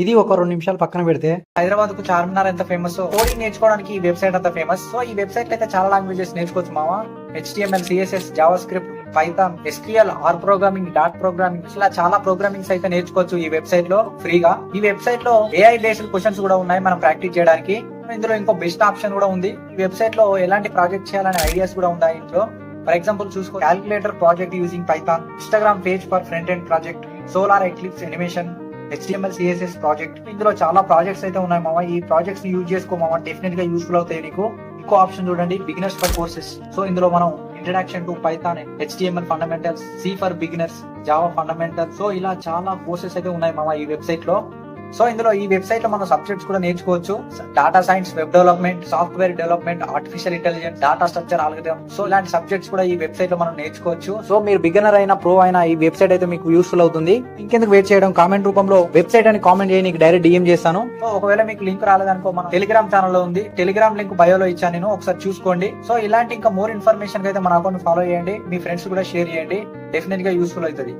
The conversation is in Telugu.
ఇది ఒక 2 నిమిషాలు పక్కన పెడితే హైదరాబాద్ కు చార్మినార్ ఎంత ఫేమస్, కోడింగ్ నేర్చుకోవడానికి ఈ వెబ్సైట్ అంత ఫేమస్. సో ఈ వెబ్సైట్ లో అయితే చాలా లాంగ్వేజెస్ నేర్చుకోవచ్చు మామ. HTML, CSS, JavaScript, Python, SQL, R programming, dot programming, ఇలా చాలా ప్రోగ్రామింగ్స్ అయితే నేర్చుకోవచ్చు ఈ వెబ్సైట్ లో ఫ్రీగా. ఈ వెబ్సైట్ లో AI బేస్డ్ క్వశ్చన్స్ కూడా ఉన్నాయి మనం ప్రాక్టీస్ చేయడానికి. ఇందులో ఇంకో బెస్ట్ ఆప్షన్ కూడా ఉంది. ఈ వెబ్సైట్ లో ఎలాంటి ప్రాజెక్ట్ చేయాలనే ఐడియాస్ కూడా ఉన్నాయి ఇందులో. ఫర్ ఎగ్జాంపుల్ చూసుకో, calculator project using Python, Instagram page for front end project, solar eclipse animation, HTML, CSS project. ఇందులో చాలా ప్రాజెక్ట్స్ అయితే ఉన్నాయి మామ. ఈ ప్రాజెక్ట్స్ ని యూజ్ చేసుకో మామ, డెఫినెట్ గా యూస్ఫుల్ అవుతాయి నీకు. ఇంకో ఆప్షన్ చూడండి, బిగినర్స్ ఫర్ కోర్సెస్. సో ఇందులో మనం introduction to Python, HTML fundamentals, C for beginners, Java fundamentals, so ఇలా చాలా కోర్సెస్ అయితే ఉన్నాయి మామ ఈ వెబ్సైట్ లో. సో ఇందులో ఈ వెబ్సైట్ లో మనం సబ్జెక్ట్స్ కూడా నేర్చుకోవచ్చు. Data science, web development, software development, artificial intelligence, data structure algorithm, so ఇలాంటి సబ్జెక్ట్స్ కూడా ఈ వెబ్సైట్ లో మనం నేర్చుకోవచ్చు. సో మీరు బిగినర్ అయినా ప్రో అయినా ఈ వెబ్సైట్ అయితే మీకు యూస్ఫుల్ అవుతుంది. ఇంకెందుకు వెయిట్ చేయడం, కామెంట్ రూపంలో వెబ్సైట్ అని కామెంట్ చేయి, నీకు డైరెక్ట్ DM చేస్తాను. సో ఒకవేళ మీకు లింక్ రాలేదనుకో, మన టెలిగ్రామ్ ఛానల్ లో ఉంది, టెలిగ్రామ్ లింక్ బయోలో ఇచ్చాను నేను, ఒకసారి చూసుకోండి. సో ఇలాంటి ఇంకా మోర్ ఇన్ఫర్మేషన్ అయితే మన అకౌంట్ ఫాలో చేయండి, మీ ఫ్రెండ్స్ కూడా షేర్ చేయండి, డెఫినెట్ గా యూస్ఫుల్ అవుతుంది.